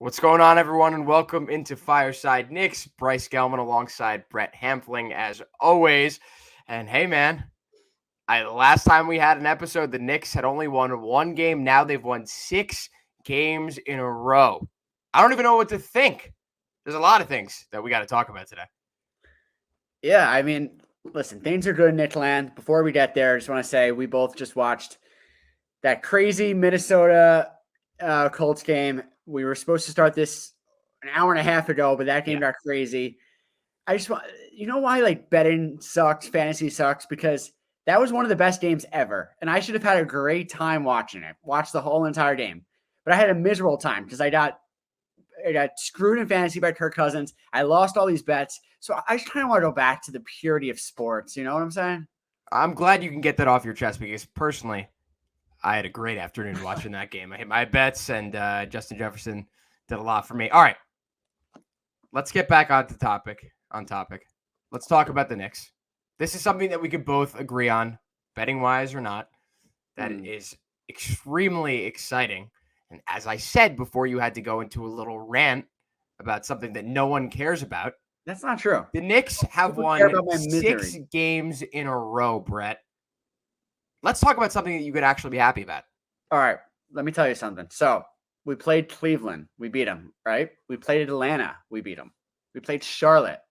What's going on, everyone, and welcome into Fireside Knicks. Bryce Gelman alongside Brett Hampling, as always. And hey, man, last time we had an episode, the Knicks had only won one game. Now they've won 6 games in a row. I don't even know what to think. There's a lot of things that we got to talk about today. Yeah, I mean, listen, things are good in Nickland. Before we get there, I just want to say we both just watched that crazy Minnesota Colts game. We were supposed to start this an hour and a half ago, but that game got crazy. I just want, you know why like betting sucks, fantasy sucks? Because that was one of the best games ever. And I should have had a great time watching it, watched the whole entire game. But I had a miserable time because I got screwed in fantasy by Kirk Cousins. I lost all these bets. So I just kind of want to go back to the purity of sports. You know what I'm saying? I'm glad you can get that off your chest because personally, I had a great afternoon watching that game. I hit my bets, and Justin Jefferson did a lot for me. All right, let's get back on topic. Let's talk about the Knicks. This is something that we could both agree on, betting wise or not. That is extremely exciting. And as I said before, you had to go into a little rant about something that no one cares about. That's not true. The Knicks have won 6 games in a row, Brett. Let's talk about something that you could actually be happy about. All right, let me tell you something. So we played Cleveland. We beat them, right? We played Atlanta. We beat them. We played Charlotte.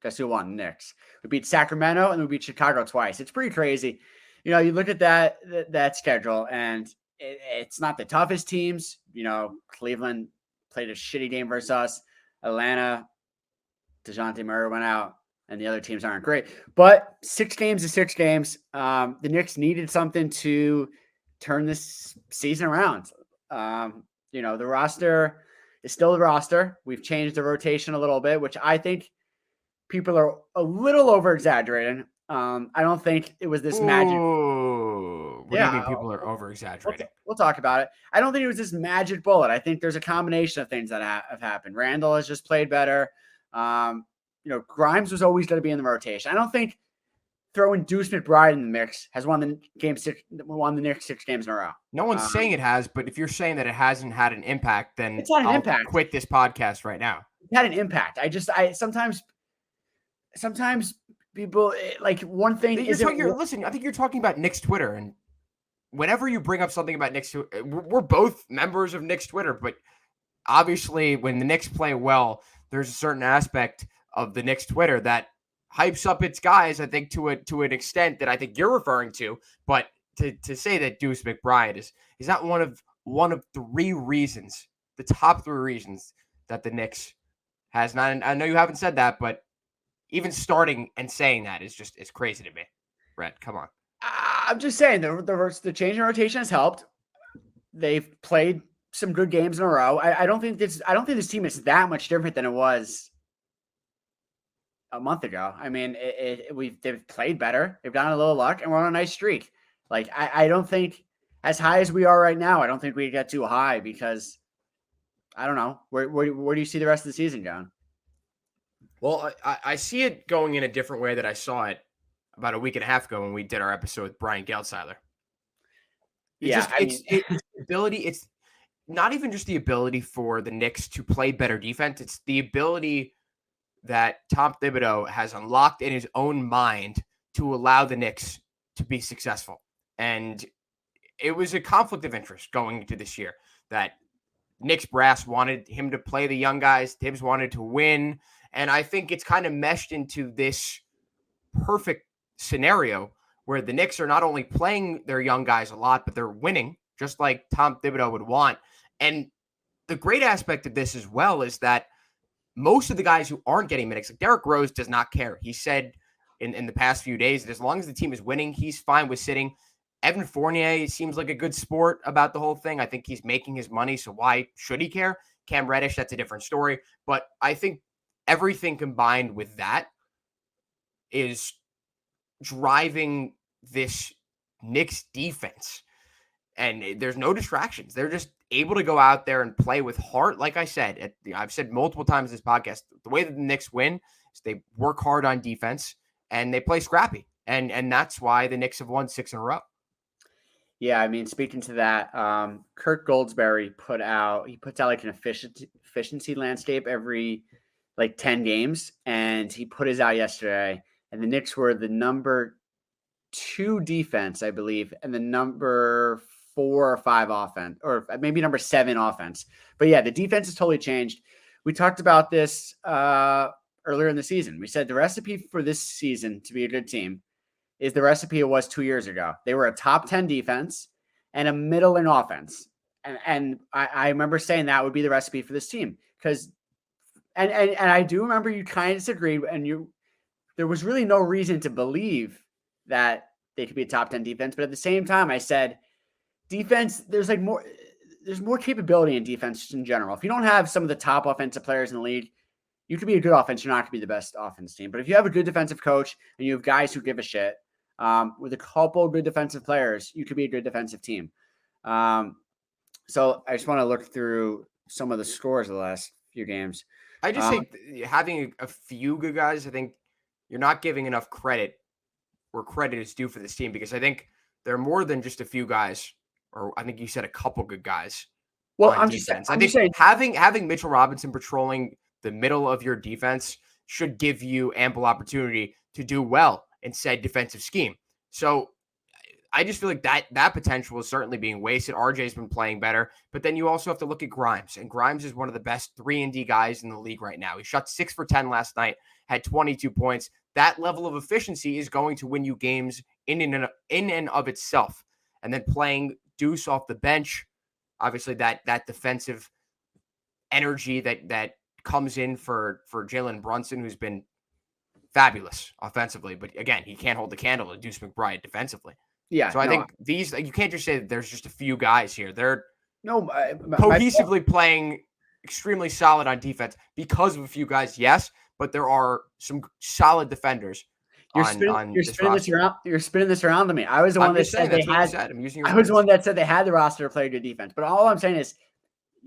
Guess who won? Knicks. We beat Sacramento, and we beat Chicago twice. It's pretty crazy. You know, you look at that schedule, and it's not the toughest teams. You know, Cleveland played a shitty game versus us. Atlanta, DeJounte Murray went out, and the other teams aren't great. But 6 games is 6 games. The Knicks needed something to turn this season around. You know, the roster is still the roster. We've changed the rotation a little bit, which I think people are a little over-exaggerating. I don't think it was this magic. What do you mean people are over-exaggerating? We'll talk about it. I don't think it was this magic bullet. I think there's a combination of things that have happened. Randall has just played better. You know, Grimes was always going to be in the rotation. I don't think throwing Deuce McBride in the mix has won the Knicks 6 games in a row. No one's saying it has, but if you're saying that it hasn't had an impact, then it's not an impact. Quit this podcast right now. It had an impact. I sometimes people like one thing. Listen, I think you're talking about Knicks Twitter, and whenever you bring up something about Knicks, we're both members of Knicks Twitter, but obviously when the Knicks play well, there's a certain aspect of the Knicks Twitter that hypes up its guys, I think, to an extent that I think you're referring to. But to say that Deuce McBride is not one of 3 reasons, the top 3 reasons that the Knicks has not. And I know you haven't said that, but even starting and saying that is crazy to me. Brett, come on. I'm just saying the change in rotation has helped. They've played some good games in a row. I don't think this team is that much different than it was a month ago. I mean, they've played better. They've gotten a little luck, and we're on a nice streak. Like I don't think as high as we are right now, I don't think we get too high because I don't know where do you see the rest of the season going? Well, I see it going in a different way that I saw it about a week and a half ago when we did our episode with Brian Gelsiler. It's ability. It's not even just the ability for the Knicks to play better defense. It's the ability that Tom Thibodeau has unlocked in his own mind to allow the Knicks to be successful. And it was a conflict of interest going into this year that Knicks brass wanted him to play the young guys. Tibbs wanted to win. And I think it's kind of meshed into this perfect scenario where the Knicks are not only playing their young guys a lot, but they're winning just like Tom Thibodeau would want. And the great aspect of this as well is that most of the guys who aren't getting minutes, like Derrick Rose does not care. He said in the past few days that as long as the team is winning, he's fine with sitting. Evan Fournier seems like a good sport about the whole thing. I think he's making his money, so why should he care? Cam Reddish, that's a different story. But I think everything combined with that is driving this Knicks defense. And there's no distractions. They're just able to go out there and play with heart. Like I said, I've said multiple times in this podcast, the way that the Knicks win is they work hard on defense and they play scrappy. And that's why the Knicks have won 6 in a row. Yeah, I mean, speaking to that, Kurt Goldsberry puts out like an efficiency landscape every like 10 games, and he put his out yesterday. And the Knicks were the number 2 defense, I believe, and the number 4 or 5 offense, or maybe number 7 offense. But yeah, the defense has totally changed. We talked about this earlier in the season. We said the recipe for this season to be a good team is the recipe it was 2 years ago. They were a top 10 defense and a middling offense. And I remember saying that would be the recipe for this team because and I do remember you kind of disagreed, and there was really no reason to believe that they could be a top 10 defense. But at the same time, I said defense, there's more capability in defense in general. If you don't have some of the top offensive players in the league, you could be a good offense. You're not going to be the best offense team. But if you have a good defensive coach and you have guys who give a shit, with a couple of good defensive players, you could be a good defensive team. So I just want to look through some of the scores of the last few games. I just think having a few good guys, I think you're not giving enough credit where credit is due for this team, because I think there are more than just a few guys, or I think you said a couple good guys. Well, on defense. I think having Mitchell Robinson patrolling the middle of your defense should give you ample opportunity to do well in said defensive scheme. So I just feel like that potential is certainly being wasted. RJ's been playing better, but then you also have to look at Grimes, and Grimes is one of the best 3-and-D guys in the league right now. He shot 6 for 10 last night, had 22 points. That level of efficiency is going to win you games in and of itself. And then playing Deuce off the bench, obviously that defensive energy that comes in for Jalen Brunson, who's been fabulous offensively, but again, he can't hold the candle to Deuce McBride defensively. Yeah. So I think these, you can't just say that there's just a few guys here. They're cohesively playing extremely solid on defense because of a few guys, yes, but there are some solid defenders. You're spinning this around to me. I was the one that said they had. I was the one that said they had the roster to play good defense. But all I'm saying is,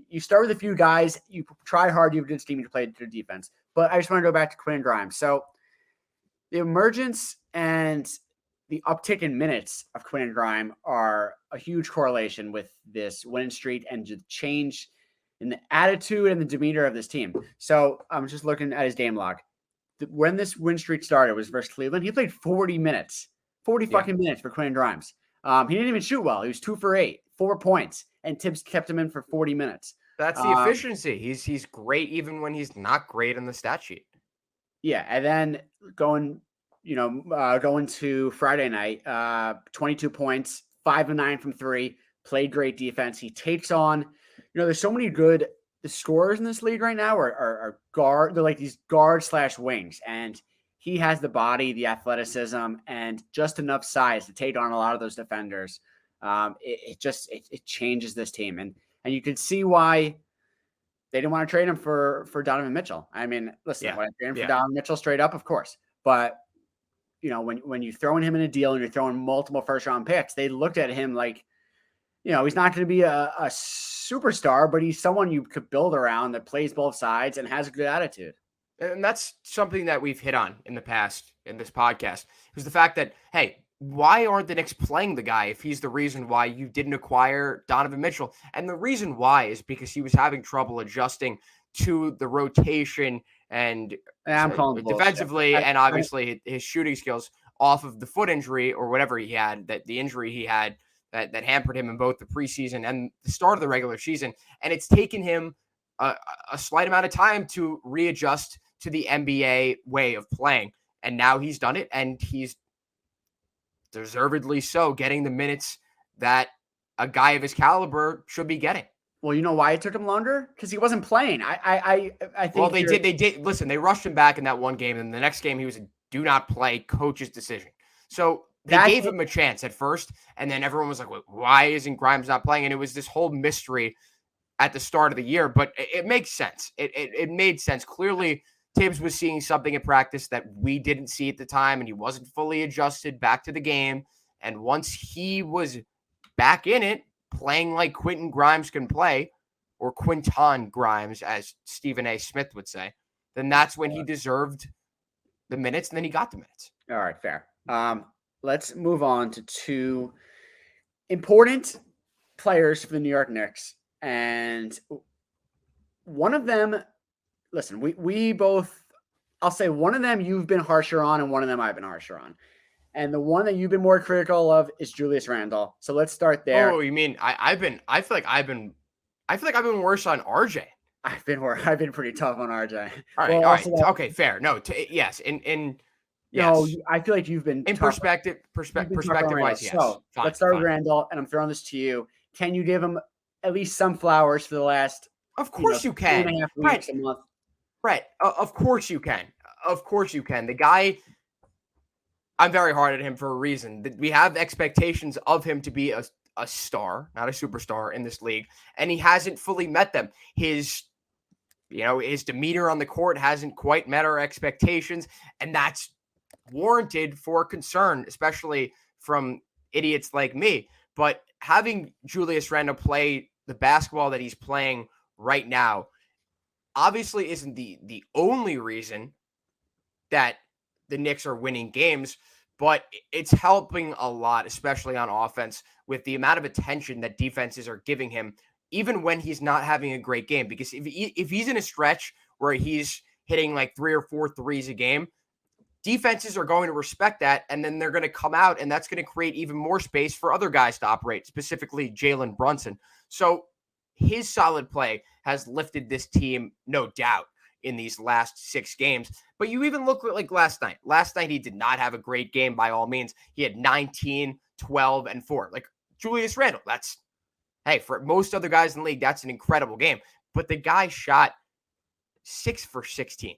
you start with a few guys, you try hard, you have a good team to play good defense. But I just want to go back to Quinn Grimes. So the emergence and the uptick in minutes of Quinn Grimes are a huge correlation with this win streak and the change in the attitude and the demeanor of this team. So I'm just looking at his game log. When this win streak started was versus Cleveland. He played 40 minutes, fucking minutes for Quinn Grimes. He didn't even shoot well. He was 2 for 8, 4 points, and Tibbs kept him in for 40 minutes. That's the efficiency. He's great even when he's not great on the stat sheet. Yeah, and then going to Friday night, 22 points, 5 of 9 from 3, played great defense. He takes on, there's so many good scorers in this league right now are guard. They're like these guard/wings, and he has the body, the athleticism, and just enough size to take on a lot of those defenders. It changes this team, and you can see why they didn't want to trade him for Donovan Mitchell. I mean, listen, when I trade him for Donovan Mitchell straight up, of course, but when you're throwing him in a deal and you're throwing multiple first-round picks, they looked at him like, he's not going to be a superstar, but he's someone you could build around that plays both sides and has a good attitude. And that's something that we've hit on in the past in this podcast, is the fact that, hey, why aren't the Knicks playing the guy if he's the reason why you didn't acquire Donovan Mitchell? And the reason why is because he was having trouble adjusting to the rotation and defensively, and obviously his shooting skills off of the foot injury or whatever he had, the injury he had that hampered him in both the preseason and the start of the regular season. And it's taken him a slight amount of time to readjust to the NBA way of playing. And now he's done it, and he's deservedly so getting the minutes that a guy of his caliber should be getting. Well, you know why it took him longer? Because he wasn't playing. I think. Well, they did. Listen, they rushed him back in that one game, and the next game he was a do not play coach's decision. So they gave him a chance at first, and then everyone was like, well, why isn't Grimes not playing? And it was this whole mystery at the start of the year, but it makes sense. It made sense. Clearly, Tibbs was seeing something in practice that we didn't see at the time, and he wasn't fully adjusted back to the game. And once he was back in it, playing like Quentin Grimes can play, or Quinton Grimes, as Stephen A. Smith would say, then that's when he deserved the minutes, and then he got the minutes. All right, fair. Let's move on to 2 important players for the New York Knicks. And one of them, listen, we both, I'll say one of them you've been harsher on and one of them I've been harsher on. And the one that you've been more critical of is Julius Randle. So let's start there. Oh, you mean I feel like I've been worse on RJ. I've been pretty tough on RJ. All Well, right, all also right, that, okay, fair. No, yes, in no, yes, I feel like you've been in tough. You've been tougher on perspective Randle. wise, yes. So Fine, let's start with fine. Randle, and I'm throwing this to you. Can you give him at least some flowers for the last, Of course you two can, and a half Brett. weeks, a month? Brett, of course you can. Of course you can. The guy, I'm very hard at him for a reason. We have expectations of him to be a star, not a superstar in this league, and he hasn't fully met them. His demeanor on the court hasn't quite met our expectations, and that's warranted for concern, especially from idiots like me. But having Julius Randle play the basketball that he's playing right now obviously isn't the only reason that the Knicks are winning games, but it's helping a lot, especially on offense, with the amount of attention that defenses are giving him, even when he's not having a great game. Because if he's in a stretch where he's hitting like 3 or 4 threes a game, defenses are going to respect that, and then they're going to come out, and that's going to create even more space for other guys to operate, specifically Jalen Brunson. So his solid play has lifted this team, no doubt, in these last 6 games. But you even look like last night. Last night, he did not have a great game by all means. He had 19, 12, and 4. Like Julius Randle, hey, for most other guys in the league, that's an incredible game. But the guy shot 6 for 16.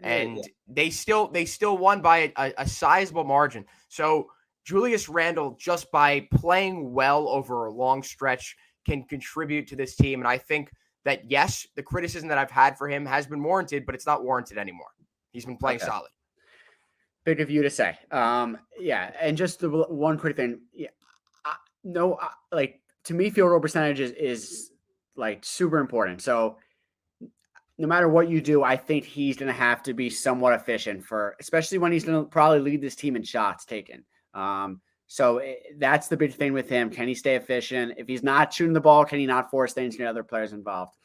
And they still won by a sizable margin. So Julius Randle, just by playing well over a long stretch, can contribute to this team. And I think that, yes, the criticism that I've had for him has been warranted, but it's not warranted anymore. He's been playing solid. Big of you to say. Yeah, and just the one quick thing. Yeah, like to me, field goal percentage is like super important. So no matter what you do, I think he's going to have to be somewhat efficient especially when he's going to probably lead this team in shots taken. So that's the big thing with him. Can he stay efficient? If he's not shooting the ball, can he not force things, get other players involved?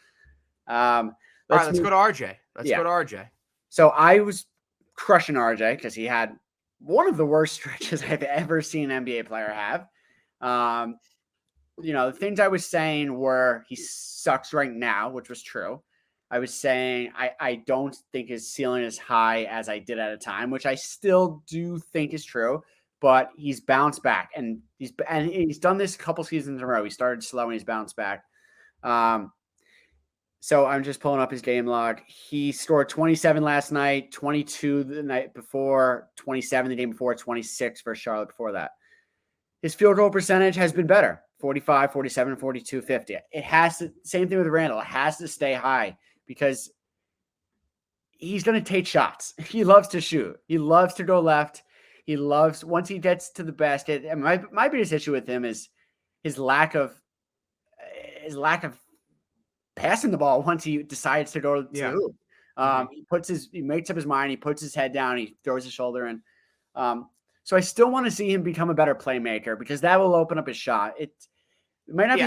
All right, let's go to RJ. Let's go to RJ. So I was crushing RJ because he had one of the worst stretches I've ever seen an NBA player have. The things I was saying were he sucks right now, which was true. I was saying I don't think his ceiling is high as I did at a time, which I still do think is true. But he's bounced back, and he's done this a couple seasons in a row. He started slow and he's bounced back. So I'm just pulling up his game log. He scored 27 last night, 22 the night before, 27 the game before, 26 for Charlotte before that. His field goal percentage has been better. 45, 47, 42, 50. It has to, same thing with Randle. It has to stay high because he's going to take shots. He loves to shoot. He loves to go left. He loves, once he gets to the basket, and my biggest issue with him is his lack of passing the ball once he decides to go to the hoop. He makes up his mind. He puts his head down. He throws his shoulder in. So I still want to see him become a better playmaker because that will open up his shot. It might not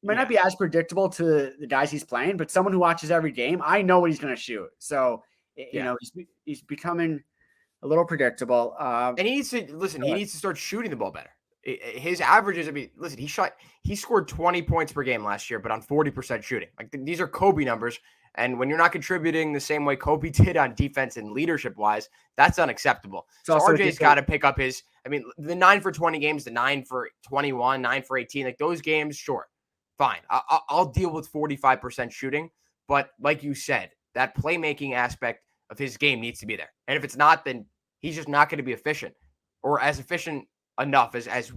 not be as predictable to the guys he's playing, but someone who watches every game, I know what he's going to shoot. So he's becoming a little predictable. And he needs to He needs to start shooting the ball better. His averages, he scored 20 points per game last year, but on 40% shooting. Like these are Kobe numbers. And when you're not contributing the same way Kobe did on defense and leadership wise, that's unacceptable. So RJ's got to pick up the 9 for 20 games, the 9 for 21, 9 for 18, like those games, sure. Fine. I'll deal with 45% shooting. But like you said, that playmaking aspect of his game needs to be there. And if it's not, then he's just not going to be efficient or as efficient enough as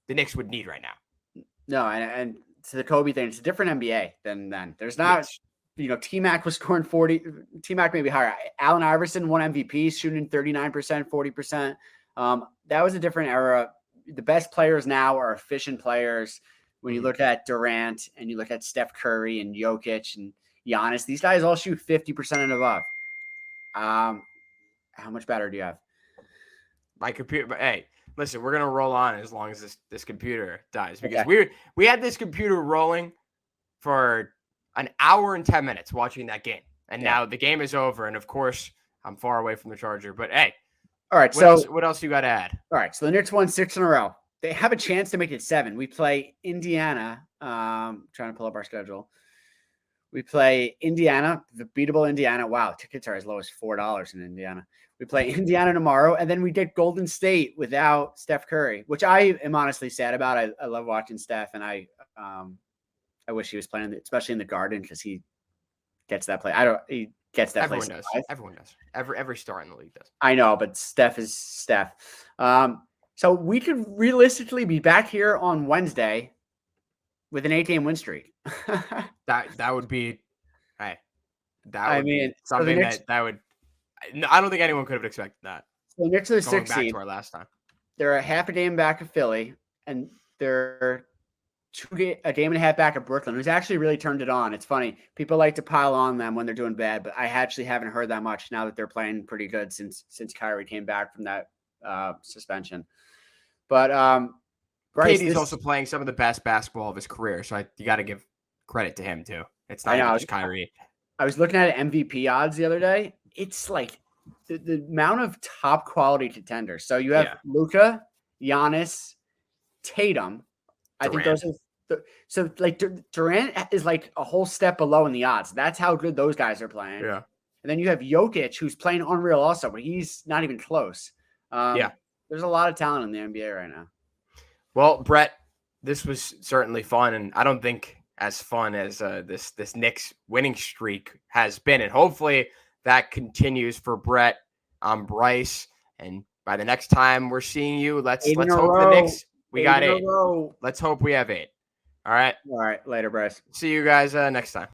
the Knicks would need right now. No, and to the Kobe thing, it's a different NBA than then. There's not, T-Mac was scoring 40. T-Mac maybe higher. Allen Iverson won MVP, shooting 39%, 40%. That was a different era. The best players now are efficient players. When you look at Durant and you look at Steph Curry and Jokic and Giannis, these guys all shoot 50% and above. How much better do you have? My computer, but hey, listen, we're gonna roll on as long as this computer dies because we had this computer rolling for an hour and 10 minutes watching that game. And Yeah. now the game is over. And of course, I'm far away from the Charger. But hey, All right. what else you got to add? All right. So the Knicks won 6 in a row. They have a chance to make it 7. We play Indiana. Trying to pull up our schedule. We play Indiana, the beatable Indiana. Wow, tickets are as low as $4 in Indiana. We play Indiana tomorrow, and then we get Golden State without Steph Curry, which I am honestly sad about. I love watching Steph, and I wish he was playing, especially in the Garden, because he gets that play. He gets that Everyone play. does. Everyone does. Every star in the league does. I know, but Steph is Steph. So we could realistically be back here on Wednesday with an 8-game win streak. that would be, hey, something that would. I don't think anyone could have expected that. So the Knicks are the going 6th back seed. to our last time. They're a half a game back of Philly, and they're a game and a half back of Brooklyn, who's actually really turned it on. It's funny. People like to pile on them when they're doing bad, but I actually haven't heard that much now that they're playing pretty good since Kyrie came back from that suspension. But Bryce, KD's also playing some of the best basketball of his career, so you got to give credit to him too. It's not even just Kyrie. I was looking at MVP odds the other day. It's like the amount of top quality contenders. So you have Luka, Giannis, Tatum. I think those are Durant is like a whole step below in the odds. That's how good those guys are playing. Yeah. And then you have Jokic, who's playing unreal also, but he's not even close. There's a lot of talent in the NBA right now. Well, Brett, this was certainly fun, and I don't think as fun as this Knicks winning streak has been, and hopefully that continues for Brett. I'm Bryce, and by the next time we're seeing you, let's hope the Knicks we got 8. Let's hope we have 8. All right. All right. Later, Bryce. See you guys next time.